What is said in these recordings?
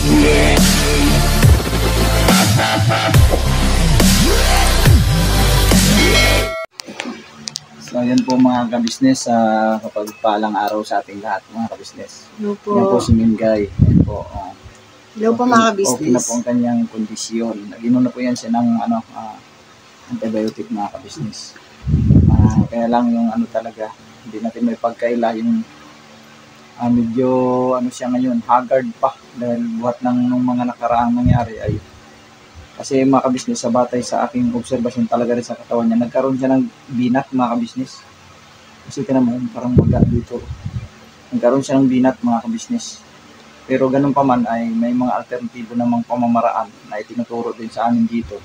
So yan po mga kabisnes, kapag palang araw sa ating lahat mga kabisnes. Hello po. Yan po si Mingay. Yan po. Hello po mga kabisnes. Okay na po ang kanyang kondisyon. Nag-inom na po yan siya ng antibiotic mga kabisnes. Kaya lang yung talaga, hindi natin may pagkaila yung medyo siya ngayon, haggard pa dahil buhat ng mga nakaraang nangyari ay kasi mga kabisnes, sa batay sa aking obserbasyon talaga rin sa katawan niya, nagkaroon siya ng binat mga kabisnes. Kasi tinan mo, parang maga dito. Nagkaroon siya ng binat mga kabisnes. Pero ganun pa man ay may mga alternatibo namang pamamaraan na itinuturo din sa amin dito.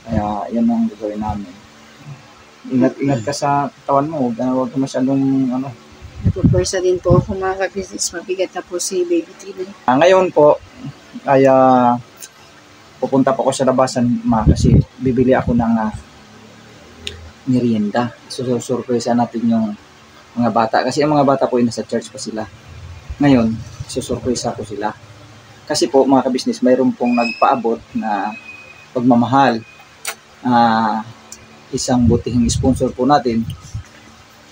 Kaya yan ang gagawin namin. Ingat ka sa katawan mo, huwag ka masyadong Napupwersa din po ako mga kabisnes. Mabigat na po si Baby Tino. Ngayon po, ay pupunta po ako sa labasan kasi bibili ako ng merienda. Susurpresa natin yung mga bata. Kasi ang mga bata po ay nasa church pa sila. Ngayon, susurpresa ko sila. Kasi po mga kabisnes, mayroon pong nagpaabot na pagmamahal. Isang butihing sponsor po natin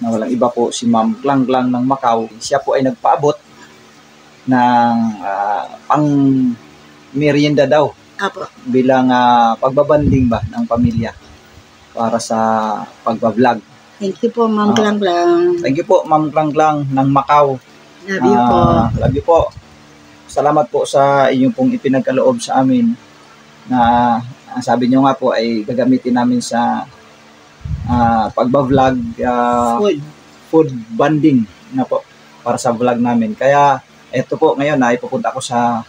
na walang iba po si Ma'am Klang Klang ng Macau. Siya po ay nagpaabot ng pang merienda daw. Apo. Bilang pagbabanding ba ng pamilya para sa pagbablog. Thank you po Ma'am Klang Klang. Thank you po Ma'am Klang Klang ng Macau. Love you po. Love you po. Salamat po sa inyong pong ipinagkaloob sa amin na sabi nyo nga po ay gagamitin namin sa pagbablog, food banding na po para sa vlog namin. Kaya eto po ngayon ay pupunta ako sa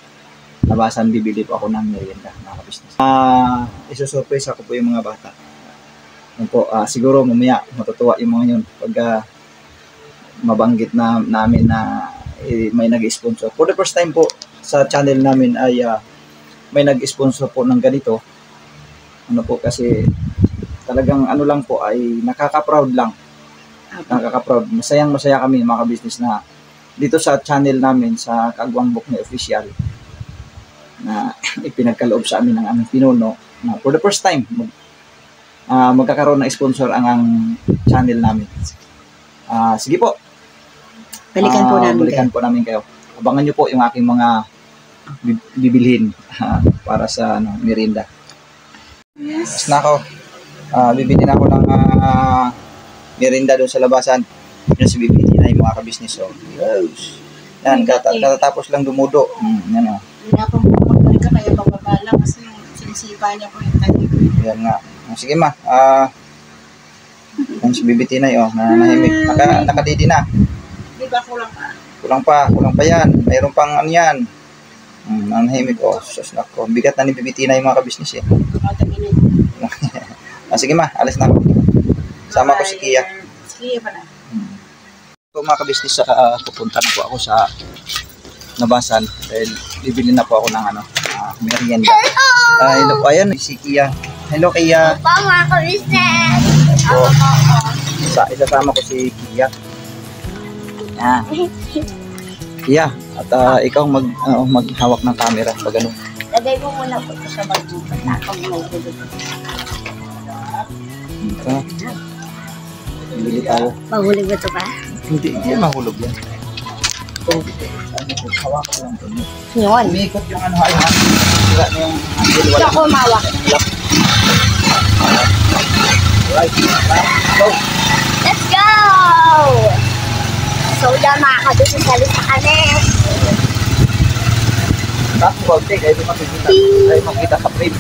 labasan, bibili po ako ng merienda mga kabisnes. Isusurpresa ko po yung mga bata. Yan po, siguro mamaya matutuwa yung mga yun pag mabanggit namin na may nag-sponsor. For the first time po sa channel namin ay may nag-sponsor po ng ganito. Kasi talagang lang po ay nakaka-proud lang. Nakaka-proud. Masayang-masaya kami mga kabisnes na dito sa channel namin sa Kagwang Buknoy Official na ipinagkaloob sa amin ng aming pinuno na for the first time magkakaroon ng sponsor ang channel namin. Sige po. Balikan po namin kayo. Abangan nyo po yung aking mga bibilhin para sa merienda. Yes. Na ako. Bibili na ako ng merienda doon sa labasan. Yun si bibili na yung mga kabisnes. So, yes. Yan, katatapos lang dumudo. Yan o. Wala pang magpapalika kaya pagbabala kasi sinisipa niya po yung tayo. Yan nga. Sige ma. Yan si Bibi Tinay nahimik. Nakadidi na. Di ba kulang pa? Kulang pa yan. Mayroon pang yan. Nahimik sus nako. Bigat na ni Bibi Tinay yung mga kabisnes eh. Sige ma, alis na ako. Sama ko si Kia. Si Kia pa na. So mga kabisnes, pupunta na po ako sa labasan dahil bibili na po ako ng merienda. Hello po, ayan si Kia. Hello Kia. Opo mga kabisnes. So, isasama ko si Kia. Yan. Kia, at ikaw maghawak ng camera pag ano. Lagay mo muna po ito sa bag mo. Takang mahulog. Ito. Bili tayo. Mahulog ba ito ba? Hindi mahulog yan. Hawakan lang ito. Yun. Umikot yung ay sira na yung handle. Ito ako mawak. Right. Go. Let's go! So yan mga kabisnes, salis na kami. Tapos konti, kayo makikita. Kayo makikita sa frame.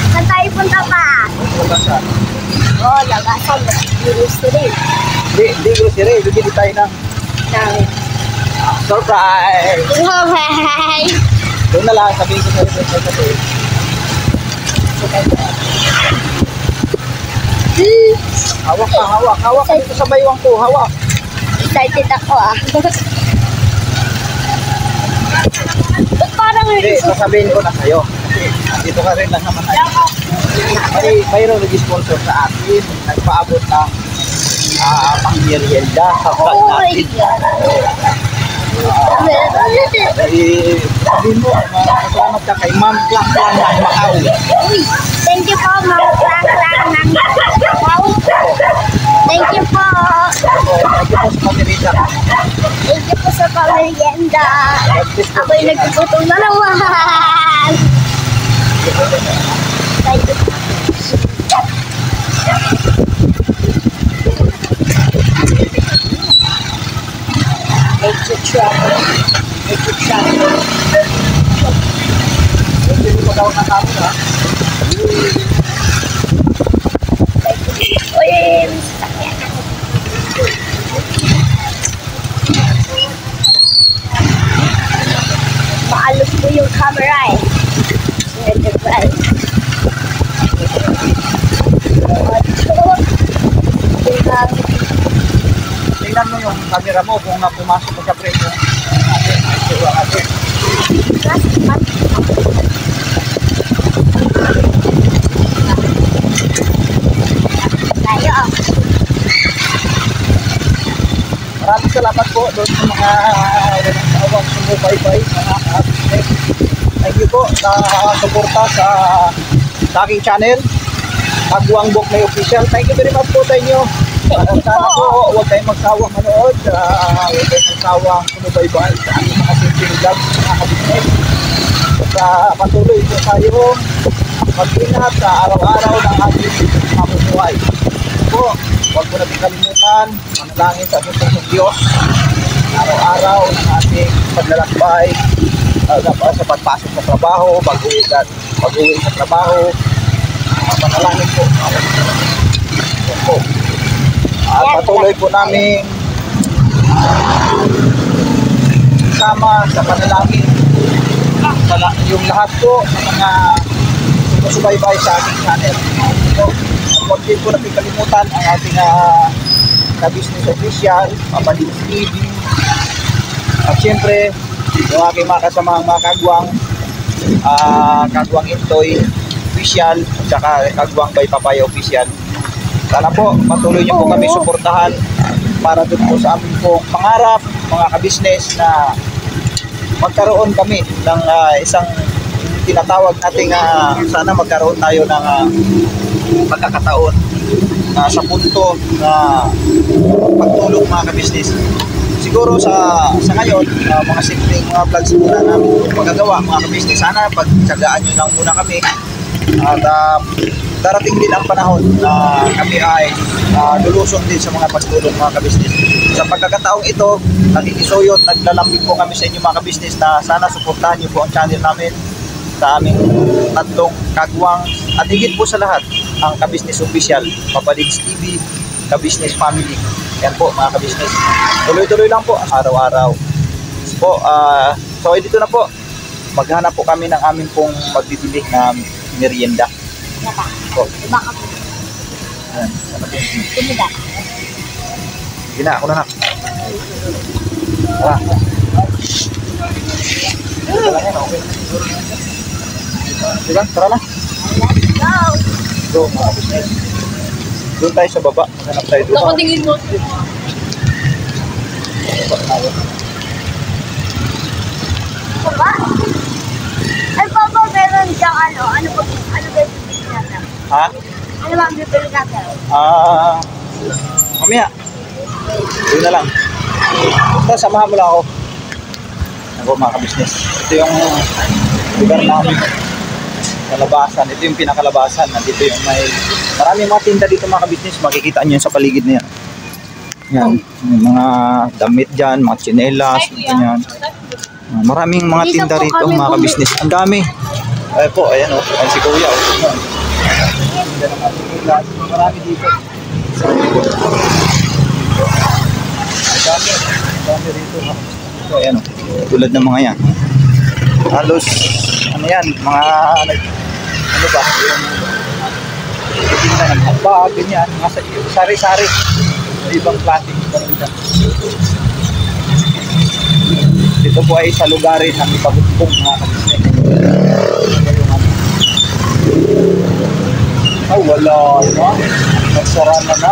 Saan tayo punta pa? Labasan. Labasan. Grocery. Hindi grocery. Bibili tayo ng surprise! Hi! Doon na lang, sabihin ko sa'yo. Hawak ka, hawak. Hawak ka dito sa baywang ko. Hawak. Excited ako Ba't parang Hindi, sasabihin ko na sa'yo. Kasi dito ka rin lang naman tayo. Mayroong nag-sponsor sa atin. Nagpaabot ng pang-merienda sa vlog Oh my natin. God. Sabi mo, salamat ka kay Ma'am Klang Klang ng Macau. Uy, thank you po, Ma'am Klang ng Macau. Thank you po. Thank you po sa pamilita. Thank you po sa pamerienda. Ako'y nagtugutom na naman. Thank you. Make you travel. Make you travel. Hindi mo daw na kami, ha? Uy, sakyan. Maalog po yung camera eh. Enterprise. Tingnan mo yung camera mo kung pumasok mo sa frame mo. Tayo. Maraming salamat po doon sa mga walang sumubaybay, mga ka-business. Thank you po sa suporta sa aking channel, Kagwang Bok May Official. Thank you very much po sa inyo. Sana po huwag kayong magsawang manood, huwag kayong magsawang sumubaybay sa aking mga simple vlogs, mga ka-business. Patuloy po tayo mag-ingat sa araw-araw ng ating mabubuhay. Po, huwag po natin kalimutan, manalangin sa ating ng Diyos araw-araw ng ating paglalakbay sa pagpasok sa trabaho, pag-uwi sa trabaho, manalangin po. Po. Patuloy po namin sama sa panalangin yung lahat po ng mga sumusubaybay sa ating channel. So, huwag din po natin kalimutan ang ating ka-business official, Papadins TV, at syempre yung aking mga kasamang mga kagwang, Kagwang Intoy Official, at saka Kagwang by Papaya Official. Sana po patuloy niyo po kami suportahan para doon po sa aming pong pangarap, mga ka-business, na magkaroon kami ng isang tinatawag nating sana magkaroon tayo ng pagkakataon sa punto na pagtulong mga ka-business. Siguro sa ngayon, mga simpleng mga vlogs muna namin magagawa mga ka-business. Sana pagtsagaan nyo lang muna kami at darating din ang panahon na kami ay lulusong din sa mga pagtulong mga ka-business. Sa pagkakataong ito, nakikisuyot, naglalambing po kami sa inyo mga ka-business na sana suportahan nyo po ang channel namin sa aming tatlong kagwang at higit po sa lahat ang ka-business official, Papadins TV, ka-business family. Yan po mga ka-business. Tuloy-tuloy lang po araw-araw. So dito na po, maghanap po kami ng aming pong magbibili na merienda. Po. Ayan. Sige na, ako na. Tara. Sige, tara na. Go, mga business. Doon tayo sa baba. Maghanap tayo doon. Nakatingin mo. Baba? Ay, Papa, meron siyang ano ba yung bibili natin? Ha? Ano ba ang bibili natin? Mamaya. Doon na lang. Basta samahan mo lang ako. Ako mga ka-business. Ito yung lugar namin. Kalabasan. Ito yung pinakalabasan. Nandito yung maraming mga tinda dito mga ka-business. Makikita nyo sa paligid na yan. Yan. May mga damit dyan, mga tsinelas, ganyan. Maraming mga tinda rito mga ka-business. Ang dami. Ay po, ayan o. Ayan si Kuya o. Marami dito. Dami rito. So, ayan o. Tulad ng mga yan. Halos, ano yan, mga, ano ba, yung tinda ng bag, ganyan, mga sari-sari. Ibang klaseng paninda. Dito po ay sa lugarin ng ipagumpong mga ka-business. Ay, wala, no? Nagsara na na.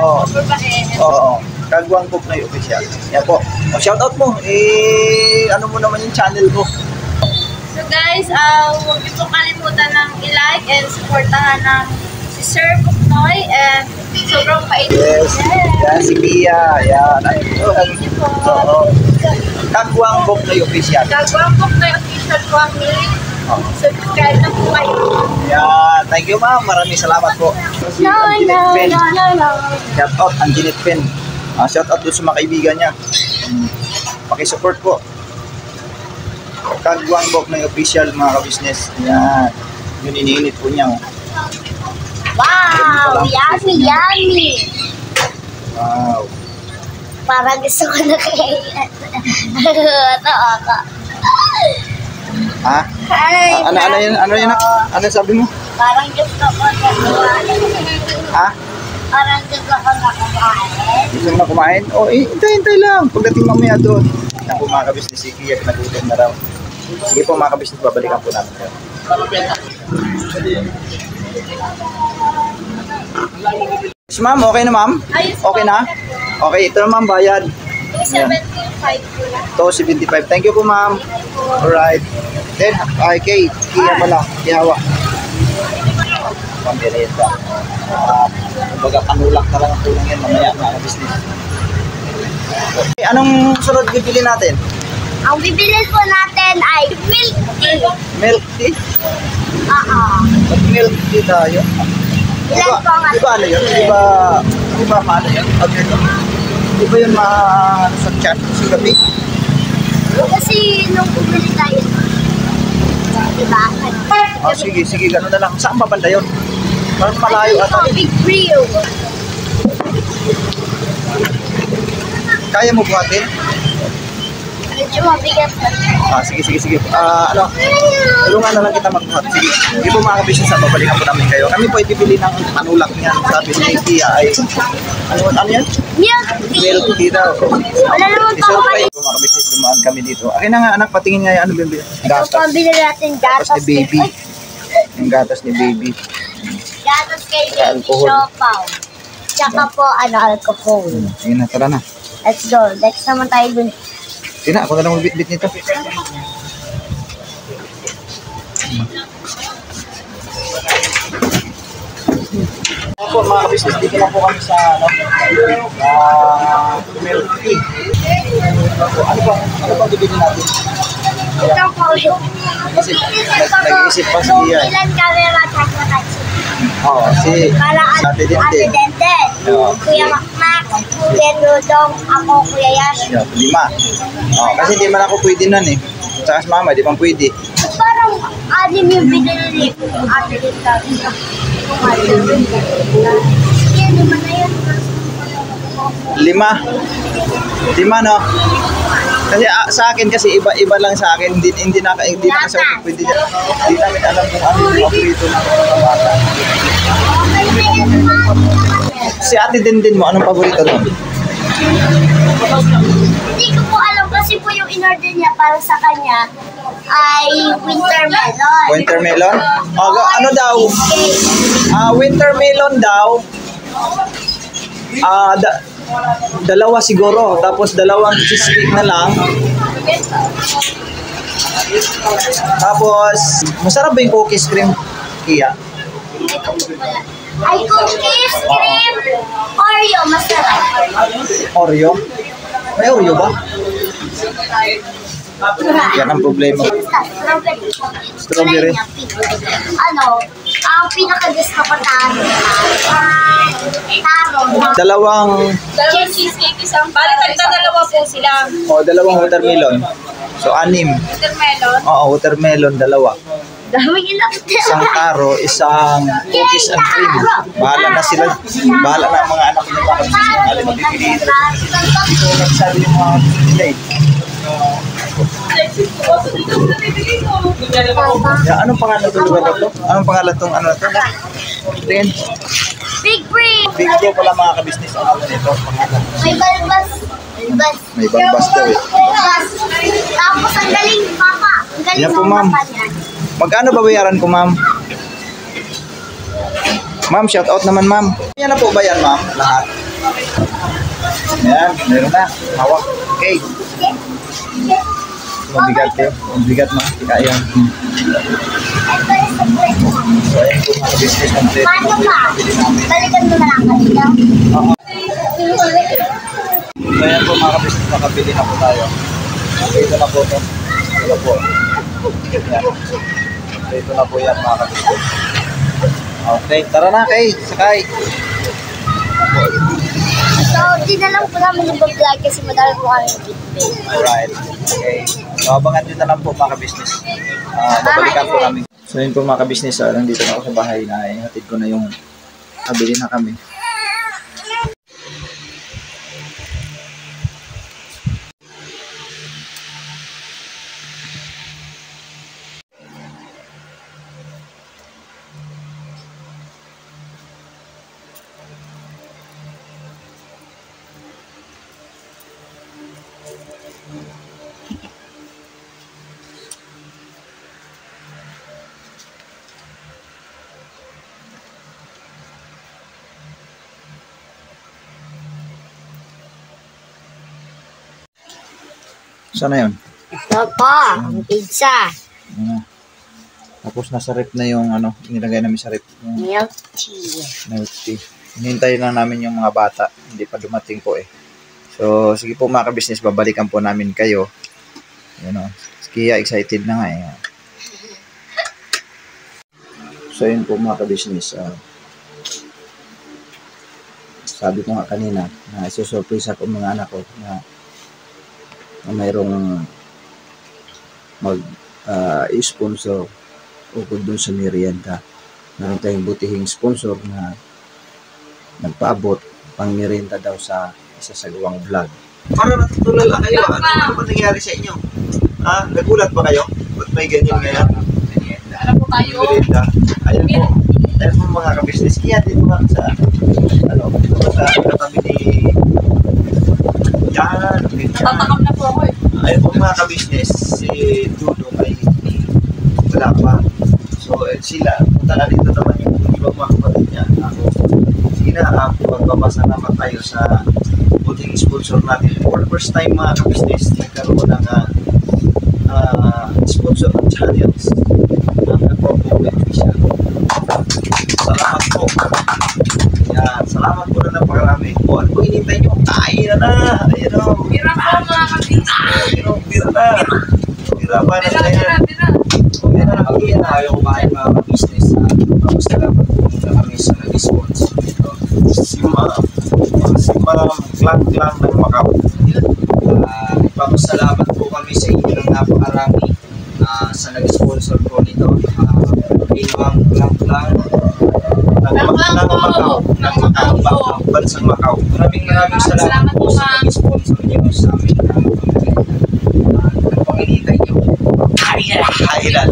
Oo. babae. Oo. Kagwang Pugnoy Official. Yan po. O, shoutout mo. Ano mo naman yung channel mo? So guys, huwag niyo po kalimutan ng i-like and supportahan ng si Sir Okay, sobrang pait. Yes. Yan, si Kia. Yan. Ay, oo. Kagwang Bok na official. Gagawin po na yung official po ang subscribe na po kayo. Yan. Thank you, ma'am. Maraming salamat po. Si Angeline Pen. Shout out, Angeline Pen. Shout out doon sa mga kaibigan niya. Pakisupport po. Kagwang Bok na official, mga ka-business. Yan. Yun, iniinit po niya. Wow! Yummy, yummy! Wow. Parang gusto ko na kayo. Ito ako. Ha? Ano yun? Ano sabi mo? Parang gusto ko na kumain. Ha? Parang gusto ko na kumain. Gusto mo na kumain? O, hintay lang. Pagdating mamaya doon. Ako mga kabisnes, si Kia, nagutom na raw. Sige po mga kabisnes, babalikan po namin kayo. Yes, ma'am, okay na ma'am? Okay na? Okay, ito na ma'am, bayad. 275 po lang. 275. Thank you po ma'am. Alright. Then, kay Kia pala, Kihawa. Pambireta. Kumbaga kanulak na lang ang tulong yan mamaya mga business. Okay, anong sunod bibili natin? Ang bibilin po natin ay milk tea. Milk tea? Oo. Mag-milk tea tayo. Ilan po nga? Di ba ano yun? Di ba paano yun? Pag ito? Di ba yun sa chat sa gabi? Kasi nung bumili tayo, diba? Sige, gano'n na lang. Saan ba banda yun? Parang malayo ata. Big Rio. Kaya mo buhatin? Medyo mabigat na. Sige. Tulungan na lang kita magbuhat. Sige. Hindi po mga kabisyon sa babalikan po namin kayo. Kami po ay bibili ng panulak niyan. Sabi ni Kia ay, ano yan? Milk tea. Milk tea daw. Wala naman pa ako Isurprise po mga kabisyon, dumaan kami dito. Akin na nga anak, patingin nga yung ano bibili. Ito Gatas. pambili natin gatas. Gatas ni baby. Yung gatas ni baby. Gatas kay baby Alcohol. Siopaw. Tsaka po, alcohol. Sige na, tara na. Let's go. Next naman tayo dun. Tina, ako na lang magbitbit nito. Ako mga business, dito na po kami sa milk tea. Ano bang bibili natin? Ito po yung... Nag-iisip pa si Kia. Ilan camera tsaka touch. Oo, si Para Ate Ate Denden. Denden. Oo. Kuya Makmak. Kuya Dudong. Ako, Kuya Yash. Yeah, 5. Kasi hindi man ako pwede nun eh. Tsaka si mama, di pang pwede. Parang anim yung binili ni Ate Denden. Sige, 5 na yun. 5 no? Kasi sa akin kasi iba lang sa akin, hindi na kasi ako pwede dyan. Hindi namin alam kung ano yung paborito ng mga bata. Si Ate Denden mo, anong paborito doon? Hindi ko po alam kasi po yung in-order niya para sa kanya ay winter melon. Winter melon? Ano daw? Winter melon daw. Dalawa siguro, tapos dalawang cheesecake na lang. Tapos, masarap ba yung cookies cream, Kia? Ay, cookies, cream, Oreo, masarap. Oreo? May Oreo ba? Yan ang problema. Strawberry. Strawberry. Ano, ang pinaka-gusto ko taro. Dalawang, Cheesecake isang. Bali, tagdadalawa po sila. dalawang watermelon. So, 6. Watermelon. Oo, watermelon, dalawa. Daming ilang Isang taro, isang cookies and cream. Bahala na sila. Bahala na ang mga anak nila. Bakit sila alin mapipiliin. Ito lang sabi yung mga nila eh. Anong pangalan itong lugar na ito? Anong pangalan itong ano na ito? Tingin. Big Green. Big Bro pala mga kabisnes ang ano nito. Pangalan. May balbas. Balbas. May balbas daw eh. Balbas. Tapos ang galing, Papa. Ang galing Yan po, ng ma'am. mapa niya. Magkano babayaran ko, ma'am? Ma'am, shout out naman, ma'am. Yan na po ba yan, ma'am? Lahat. Yan, meron na. Hawak. Okay. Mabigat kayo. Mabigat mo. Kaya. Ito yung secret mo. So, ayan po mga business natin. Paano ba? Balikan mo na lang kanina. Oo. So, ayan po mga business. Makabili na po tayo. Dito na po ito. Ito po. Yan. Dito na po yan mga business. Okay. Tara na kay. Sakay. So, di na lang po namin nag-vlog kasi madami po kami feedback. Alright. Okay. So, abangan nyo na lang po mga business. Babalikan po namin. So, yun po mga business. Nandito na ako sa bahay na hatid ko na yung kabili na kami. Sana yun? Ito po, ang pizza. Tapos nasa rep na yung nilagay namin sa rep. Yung Milk tea. milk tea. Hinihintay lang namin yung mga bata. Hindi pa dumating po eh. So, sige po mga ka-business, babalikan po namin kayo. Yun o. Kaya excited na nga eh. So, yun po mga ka-business. Sabi ko nga kanina na isusurprise ako mga anak ko na mayroong mag-sponsor ukol dun sa merienda. Meron tayong butihing sponsor na nagpaabot pang merienda daw sa isa sa gawang vlog. Para natutulala kayo. Ano ba nangyari sa inyo? Nagulat ba kayo? Ba't may ganyan ngayon? Alam po tayo. Merienda. Ayan po. Ayan po mga ka-business. Kaya dito nga sa katabi ni yan. Tatakam na po ako eh. Ayun po mga ka-business, si Dudo ay wala pa. So, sila, punta na dito naman yung ibang mga kapatid niya. Ako, sige na, magpapasalamat tayo sa buting sponsor natin. For the first time mga ka-business, nagkaroon ng sponsor ng channels. Nagpo-comment siya. Salamat po. Yan, salamat po na napakarami. Ano po inintay nyo? Kain na! Ayun o. Bira po mga kabisa. Bira na. Bira pa na kaya. Yan na nakakita tayo kumain mga business. Salamat po muna kami sa nag-sponsor dito. Si Ma'am Klang ng Macau. Ipapasalamat po kami sa inyo ng napakarami sa nag-sponsor po nito. Ma'am Klang ng Macau, Bansang Macau. Maraming salamat po sa nag-sponsor niyo sa amin. Panginitay niyo. Kain na.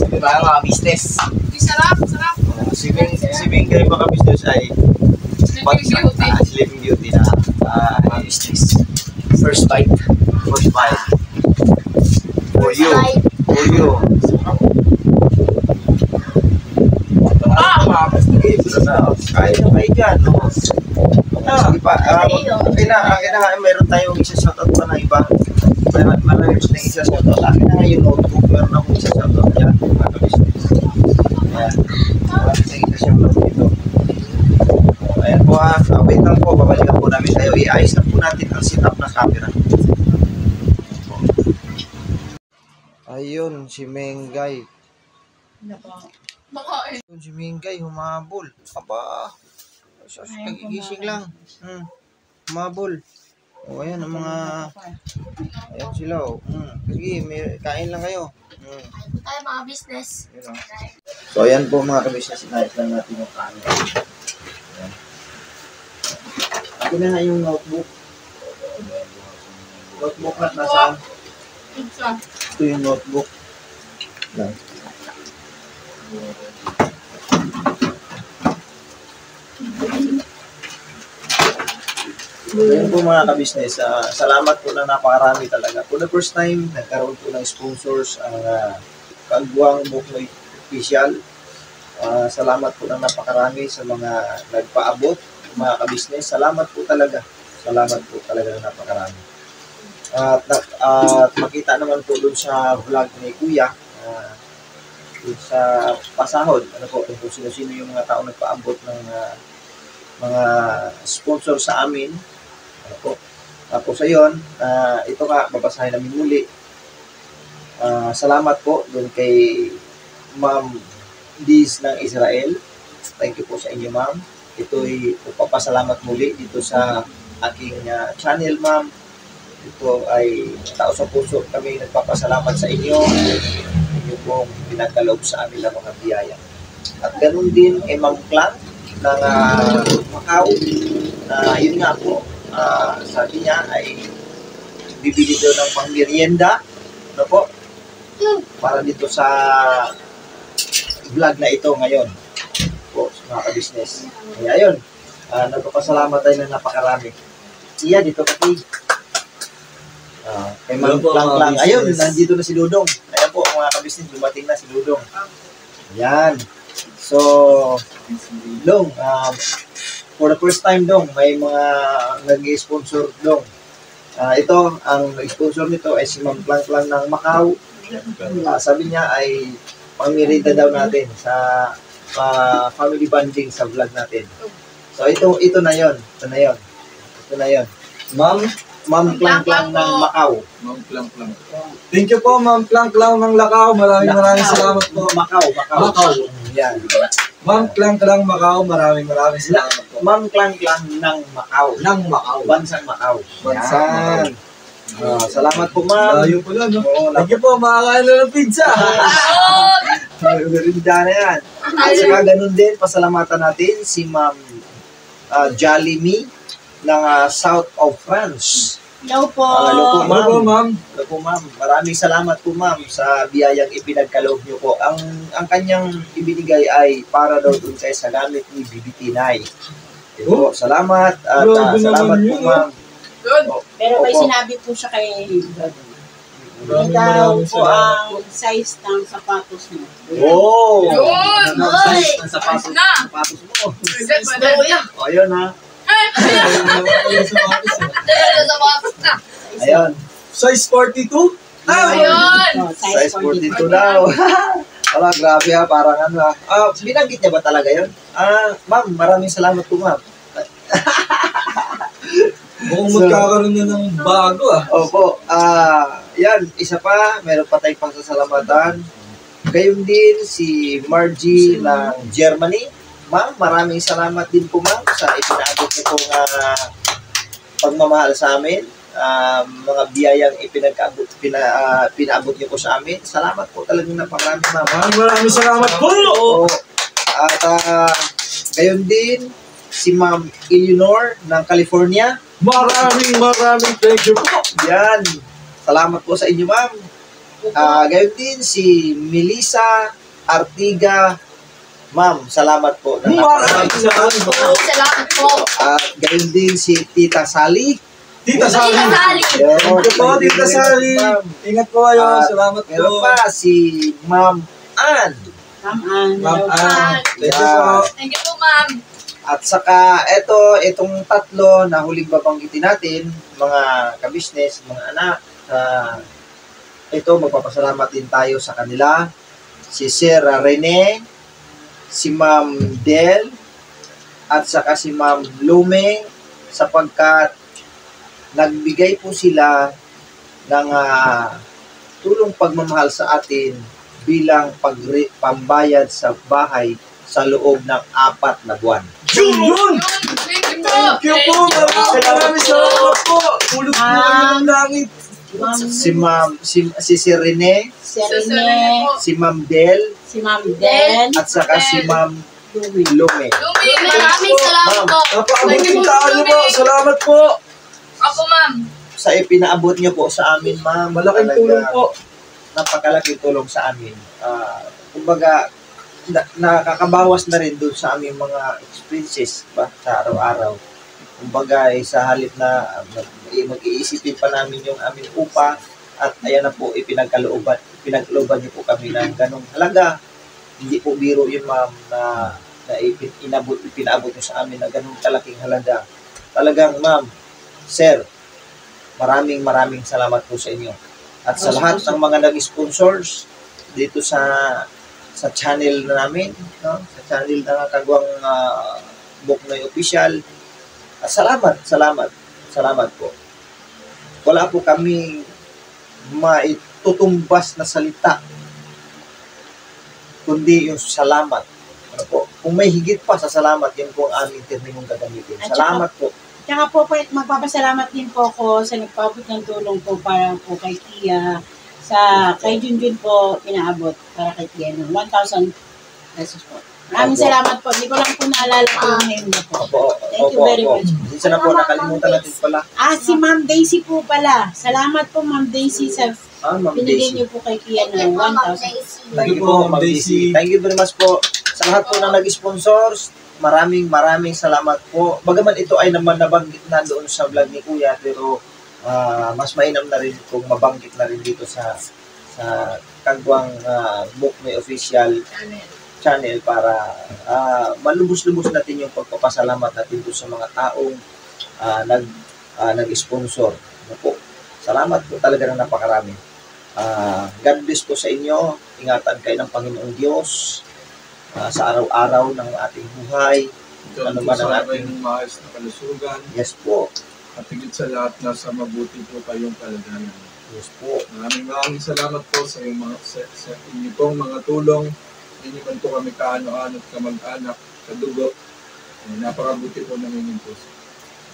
Diba mga business? Sarap. Si Bing kayo mga business ay Sleeping Beauty na mga business. First bite. For you. Kaya na kayo dyan. Sige pa. Akin na mayroon tayong isa-shoutout pa na iba. Mayroon na isa-shoutout. Akin na nga yung notebook. Meron akong isa-shoutout dyan. Mga business. Ayan. Maraming sa isa-shoutout dito. Ayan po wait lang po. Babalikan po namin tayo. I-ayos na po natin ang setup ng camera. Ayun, si Mengay. Ayun, si Mengay, humabol. Aba, kagigising lang. Humabol. O, ayan, ang mga... Ayan sila, o. Sige, kain lang kayo. Tayo mga business. Ayan, o. So, ayan po mga kabisnes. Inayos lang natin yung camera. Ayan. Akin na nga yung notebook. Notebook na nasaan? Ito yung notebook. Lang. Ayan po mga ka-business. Salamat po na napakarami talaga. For the first time, nagkaroon po ng sponsors ang Kagwang Buknoy Official. Salamat po na napakarami sa mga nagpaabot, mga ka-business. Salamat po talaga. Salamat po talaga na napakarami. At makita naman po doon sa vlog ni Kuya, doon sa pasahod, ano po, kung sino-sino yung mga tao nagpaabot ng mga sponsor sa amin. Ano po. Tapos ayun, ito nga, babasahin namin muli. Salamat po doon kay Ma'am Diz ng Israel. Thank you po sa inyo, ma'am. Ito'y papasalamat muli dito sa aking channel, ma'am. Ito ay tao sa puso. Kami nagpapasalamat sa inyo. Inyo pong pinagkaloob sa amin ng mga biyaya. At ganun din kay Ma'am Clang ng Macau. Yun nga po, sabi niya ay bibili daw ng pangmerienda. Ano po? Para dito sa vlog na ito ngayon po sa mga ka-business. Kaya yun, nagpapasalamat tayo ng napakarami. Iya, dito kay kay Ma'am Clang. Ayun, nandito na si Dudong. Ayan po, mga ka-business, dumating na si Dudong. Ayan. So, Dong, for the first time, Dong, may mga nag-sponsor, Dong. Ito, ang sponsor nito ay si Ma'am Clang ng Macau. Sabi niya ay pangmirita daw natin sa family bonding sa vlog natin. So ito na 'yon. Ito na 'yon. Ma'am Clang ng Macau. Ma'am Clang. Thank you po, Ma'am Clang ng Macau. Maraming salamat po. Macau. Yan. Ma'am Clang Macau, maraming salamat po. Ma'am Clang ng Macau. Bansang Macau. Bansang Macau. Salamat po, ma'am. Layo po lang, no? Thank you po, makakain na ng pizza. Merinda na yan. At saka ganun din, pasalamatan natin si Ma'am Jolly Me ng South of France. Hello po. Hello po, ma'am. Hello po, ma'am. Maraming salamat po, ma'am, sa biyayang ipinagkaloob niyo po. Ang kanyang ibinigay ay para daw dun kayo sa gamit ni Bibi Tinay. Ito, salamat. At salamat po, ma'am. Pero may sinabi po siya kay daw po ang size ng sapatos mo. Oh! Yun! Size ng sapatos mo. O, yun ha. Ayun. Size 42? Ayun! Size 42 daw. Wala, grabe ha. Parang ano ha. Binanggit niya ba talaga yun? Ma'am, maraming salamat po, ma'am. Mukhang magkakaroon na ng bago Opo. Yan, isa pa, meron pa tayong pagsasalamatan. Gayon din si Margie ng Germany. Ma'am, maraming salamat din po, ma'am, sa ipinabot niyo pong pagmamahal sa amin. Mga biyayang pinaabot niyo po sa amin. Salamat po talagang napakarami, ma'am. Maraming salamat po! Oo. At gayon din si Ma'am Eleanor ng California. Maraming thank you po. Yan. Salamat po sa inyo, ma'am. Gayon din si Melissa Artiga. Ma'am, salamat po. Maraming salamat po. Salamat po. Gayon din si Tita Sally. Tita Sally. Thank you po, Tita Sally. Ingat po kayo. Salamat po. Meron pa si Ma'am Ann. Ma'am Ann. Thank you po. Thank you po, ma'am. At saka itong tatlo na huling babanggitin natin, mga ka-business, mga anak, ito magpapasalamat din tayo sa kanila. Si Sir Rene, si Ma'am Del, at saka si Ma'am Lume, sapagkat nagbigay po sila ng tulong pagmamahal sa atin bilang pambayad sa bahay sa loob ng 4 na buwan. Yun! Thank you po. Thank you po! Maraming salamat po! Tulog po ng langit! Si Sir Rene, Si Rene, si Ma'am Del, si Ma'am Den, at saka si Ma'am Lume. Lume. Maraming salamat po. Napakabuting tao niyo po! Salamat po! Ako, ma'am. Sa ipinaabot niyo po sa amin, ma'am. Malaking Talaga, tulong po. Napakalaking tulong sa amin. Kumbaga, nakakabawas na rin doon sa aming mga expenses ba, sa araw-araw. Kumbaga, sa halip na mag-iisipin pa namin yung aming upa at ayan na po, pinagkalooban niyo po kami ng ganong halaga. Hindi po biro yun, ma'am, na pinaabot niyo sa amin na ganong kalaking halaga. Talagang, ma'am, sir, maraming salamat po sa inyo. At sa lahat ng mga nag-sponsors dito sa channel namin, no? Sa channel ng Kagwang Buknoy Official. Salamat po. Wala po kami maitutumbas na salita, kundi yung salamat. Ano po? Kung may higit pa sa salamat, yan po ang aming terminong gagamitin. Salamat po. Tsaka po, magpapasalamat din po ako sa nagpaabot ng tulong po para po kay Tia. Kay Junjun po, inaabot para kay Tia ng 1,000 pesos po. Maraming salamat po. Hindi ko lang po naalala po yung name niya po. Thank you very much. Isa na po, nakalimutan natin pala. Si Ma'am Daisy po pala. Salamat po, Ma'am Daisy, sa Ma'am binigay Daisy. niyo po kay Tia ng 1,000. Thank you po, Ma'am Daisy. Thank you very much po. Sa lahat po na nag-sponsors, maraming salamat po. Bagaman ito ay naman nabanggit na doon sa vlog ni Kuya, pero mas mainam na rin kung mabanggit na rin dito sa Kagwang Buknoy Official channel para malubos-lubos natin yung pagpapasalamat natin doon sa mga taong nag-sponsor. Ano po? Salamat po talaga ng napakarami. God bless po sa inyo. Ingatan kayo ng Panginoong Diyos sa araw-araw ng ating buhay. Ano ba ng ating maayos na kalusugan. Yes po. At higit sa lahat, nasa mabuti po kayong kalagayan. Yes po. Maraming salamat po sa inyo pong mga tulong. Hindi man po kami kaano-ano at kamag-anak, kadugo. Napakabuti po ng inyong puso.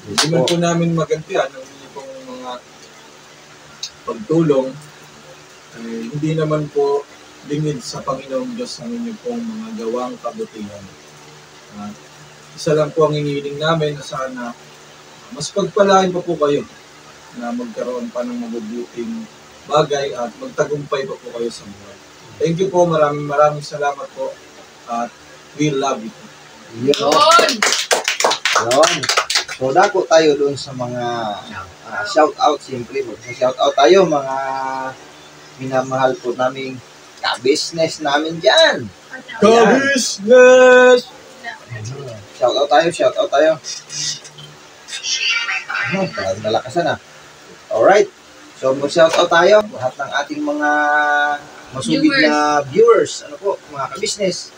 Hindi man po namin magantian ang inyong pong mga pagtulong. Hindi naman po lingid sa Panginoong Diyos ang inyong pong mga gawang kabutihan. Isa lang po ang hinihiling namin na sana mas pagpalain pa po kayo na magkaroon pa ng mabubuting bagay at magtagumpay pa po kayo sa buhay. Thank you po, maraming salamat po at we love you. Yun. So, dako tayo doon sa mga shout-out. Siyempre, shout-out tayo mga minamahal po naming ka-business namin dyan. Ka-business! Shout-out tayo. Parang nalakasan na. Alright. So, mag-shoutout tayo. Lahat ng ating mga masugid na viewers. Ano po, mga ka-business.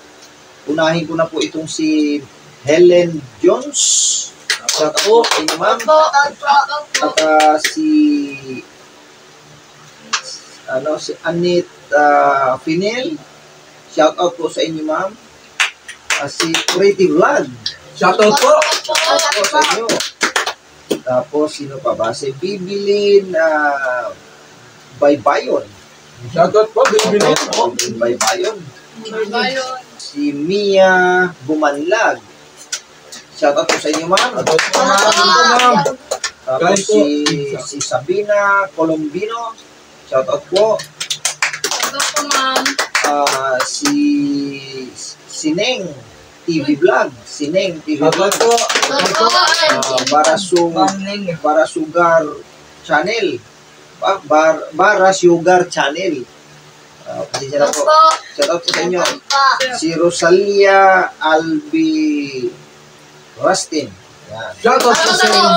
Unahin ko na po itong si Helen Jones. Shoutout po, inyo ma'am. At si Annette Finel. Shoutout po sa inyo ma'am. Si Creative Vlog. Shoutout po! Shoutout po sa inyo. Tapos, sino pa ba? Si Bibilin Baybayon. Shoutout po, Bibilin. Baybayon. Si Mia Bumanlag. Shoutout po sa inyo, ma'am. Tapos si Sabina Colombino. Shoutout po. Si Neng TV Vlog. Sineng TV Vlog. Bara Sugar Channel. Bara Sugar Channel. Pasensya na po. Shoutout po sa inyo. Si Rosalia Albi Rustin. Yan. Shoutout po sa inyo.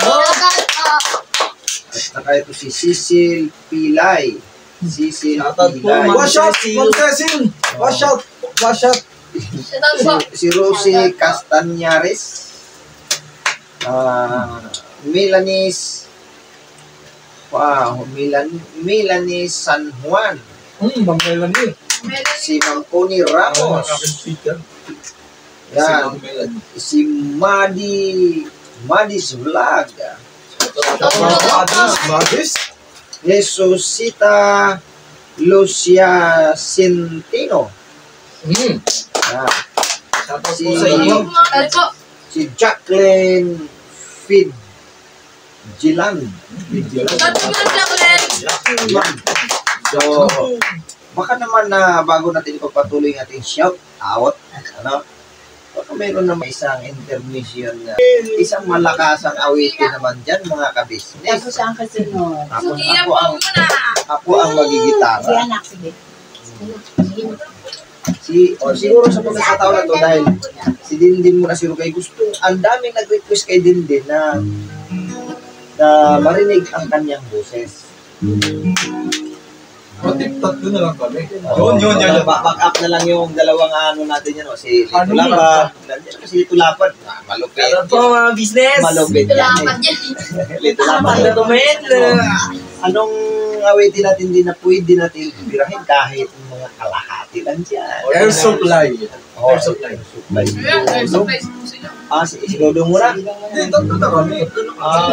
At saka ito si Cecil Pilay. Shoutout po, wash out, Cecil. Wash out. Si Rosie Castañares. Melanie San Juan. Ma'am Melanie. Si Ma'am Connie Ramos. Yan. Si Madis Vlog. Madis. Jesusita Lucia Centino. Yan. Si Jacqueline Fidjilan. So, baka naman na bago natin ipagpatuloy ang ating shout out, baka mayroon naman isang intermission na isang malakasang awitin naman dyan, mga ka-business. Tapos ang kasunod. Ako ang magigitara. Si anak, sige. Siguro sa pagkakataon na to, dahil si Dindin muna si Rugay gusto, ang daming nag-request kay Dindin na na marinig ang kanyang boses. Tip tatlo na lang kami. Yun. Back up na lang yung dalawang ano natin yan, si Lito Ano Lapad. Nandiyan ko si Lito Lapad. Malupit. Meron po mga business. Malupit yan. Salamat yan. Lito Lapad. Anong awitin natin din na pwede natin birahin kahit mga kalahati lang dyan? Air supply. Oh, Air supply. Ayan, surprise po sila. Si Dodong muna. Hindi, tatlo na kami.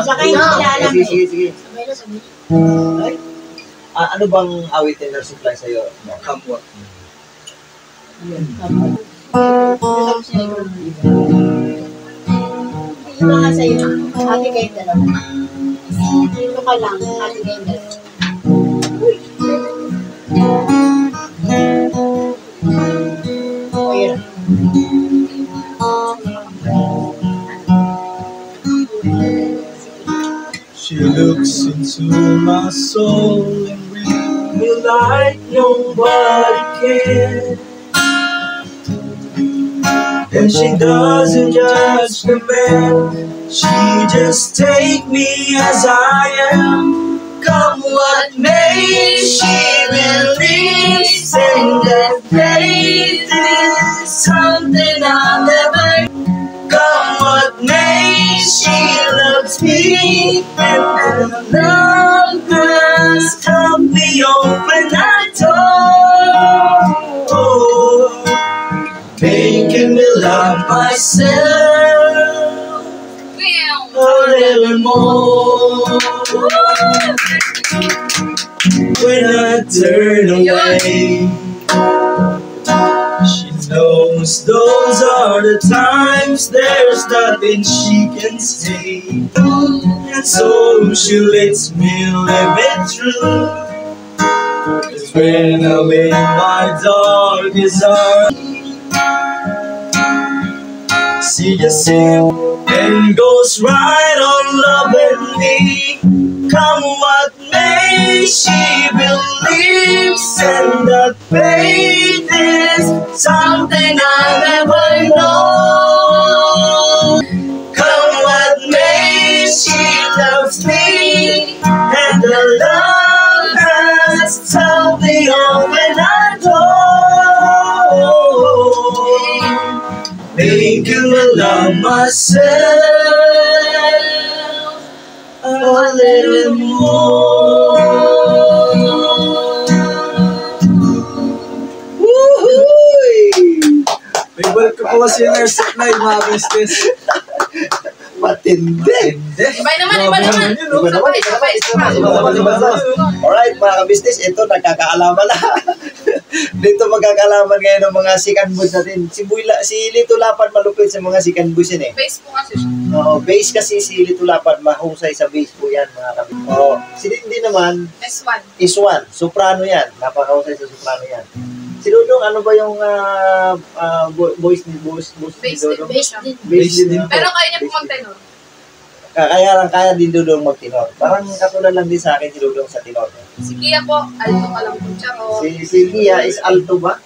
Isa kayo kilala mo. Sige. Sabay na, sabay. Ay, ano bang awitin na supply sa'yo? Kamot. Ito nga sa'yo. Ate kayong dalawa. Dito ka lang. Ate kayong dalawa. Uy. She looks into my soul and reads me like nobody can. And she doesn't judge the man, she just take me as I am. Come what may, she believes in that faith is something I'll never. Come what may, she loves me, and the love has helped me open that door, making me love myself a little more. When I turn away, she knows those are the times there's nothing she can say, and so she lets me live it through. It's when I'm in my darkest hour, she just sings and goes right on loving me. Come what may, she believes, and that faith is something I never know. Come what may, she loves me, and the love has helped me open that door, making me love myself a little more. Woohoo! Favorite ko po kasi yung air supply, mga business. Matindi. Iba naman. Alright, mga kabisnes, ito nagkakaalaman na. Dito magkakaalaman ngayon ng mga second boys natin. Si Lito Lapad malupit sa mga second boys yan eh. Face po kasi siya. Oo, bass kasi si Lito Lapad mahusay sa bass po yan, mga kabisnes. Oo, si Lindy naman S1. is one, soprano yan. Napakahusay sa soprano yan. Si Dodong, ano ba yung voice ni Bass Dodong? din. Bass din. Pero kaya niya po mag-tenor. Kaya din Dodong mag-tenor. Parang katulad lang din sa akin si Dodong sa tenor. Si Kia po, alto ka lang po siya. Si Gia is alto ba?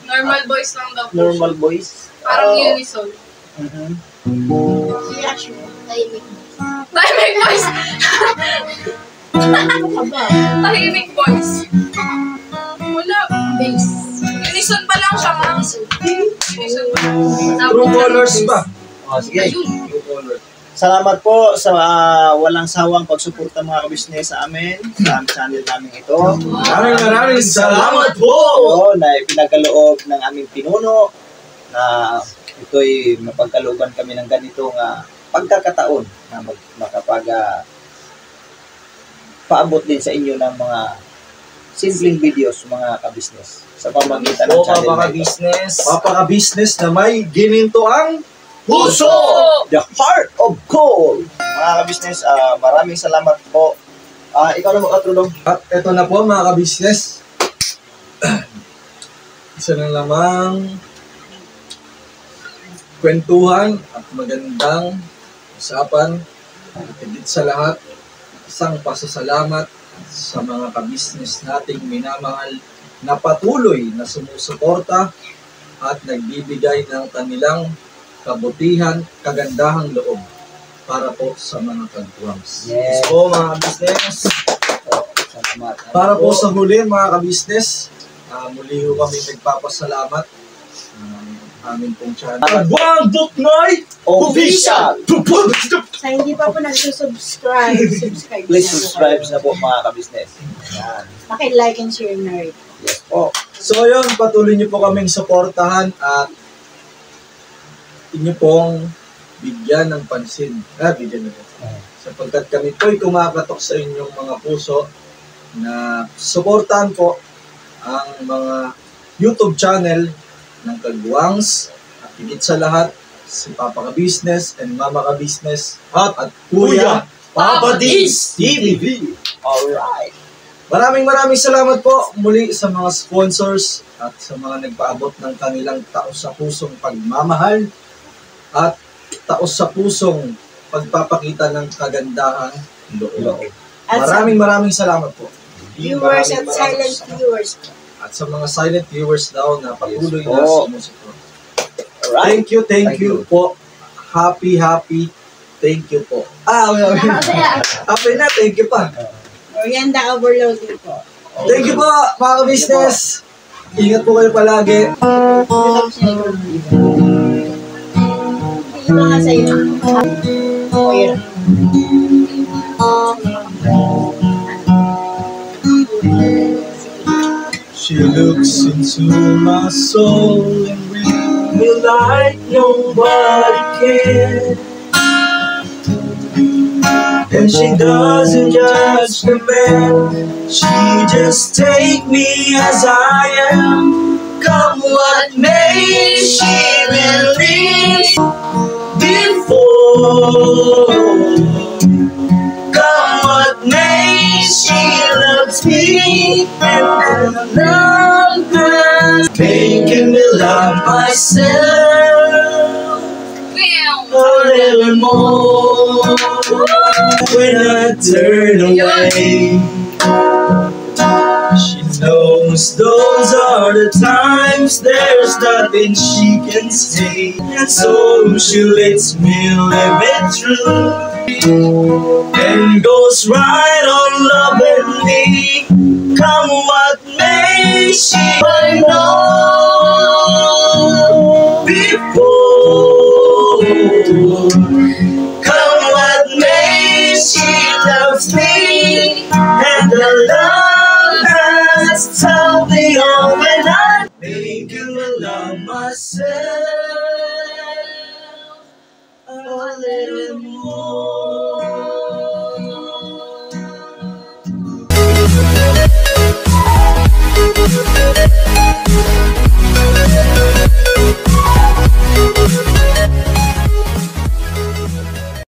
Normal voice lang daw po Normal siya. voice? Parang Oo. unison. Mhm. Si Ashu. Tahimik. Tahimik voice. Ano ka ba? Tahimik voice. Wala. Bass. Unison pa lang siya, ma'am. Unison pa lang. True colors ba? Oh, sige. Ayun. True colors. Salamat po sa walang sawang pagsuporta mga kabisnes sa amin, sa channel namin ito. Maraming salamat po! Oo, na ipinagkaloob ng aming pinuno na ito'y mapagkalooban kami ng ganitong pagkakataon na makapag paabot din sa inyo ng mga simpleng videos mga kabisnes sa pamagitan ng channel na ito. Papaka-business na may ginintoang Puso! The heart of gold! Mga kabisnes, maraming salamat po. Ikaw na makatulong. At ito na po mga kabisnes. Isa na lamang kwentuhan at magandang usapan. At higit sa lahat, isang pasasalamat sa mga kabisnes nating minamahal na patuloy na sumusuporta at nagbibigay ng kanilang kabutihan, kagandahang loob para po sa mga kagwangs. Yes po mga business. Salamat. Para po sa huli mga kabisnes, muli ho kami nagpapasalamat amin pong channel. Kagwang Buknoy Official! Sa hindi pa po nagsusubscribe, subscribe Please na po subscribe kayo. na po mga kabisnes. Yan. Paki-like and share na rin. Yes po. So yun, patuloy niyo po kaming suportahan at inyo pong bigyan ng pansin. Bigyan na po. Sapagkat kami po'y kumakatok sa inyong mga puso na suportahan po ang mga YouTube channel ng Kagwangs at higit sa lahat si Papa Ka-Business and Mama Ka-Business at Kuya Papa D's TV. Alright. Maraming salamat po muli sa mga sponsors at sa mga nagpaabot ng kanilang taos sa pusong pagmamahal at taos sa pusong pagpapakita ng kagandahang loob. At Maraming salamat po. viewers at Maraming silent salamat. viewers. At sa mga silent viewers daw na patuloy Yes na po. sumusuporta. Alright. Thank you Thank you you. po. Happy. Thank you po. Happy na, thank you pa. Orienda overloading po. Thank you po, mga ka-business. Ingat po kayo palagi. Yung mga sa'yo. Kuya. She looks into my soul and reads me like nobody can. And she doesn't judge the man. She just take me as I am. Come what may, she believes before. Come what may, she loves me and another, making me love myself a little more. When I turn away, she knows those are the times there's nothing she can say, and so she lets me live it through and goes right on loving me. Come what may, she I know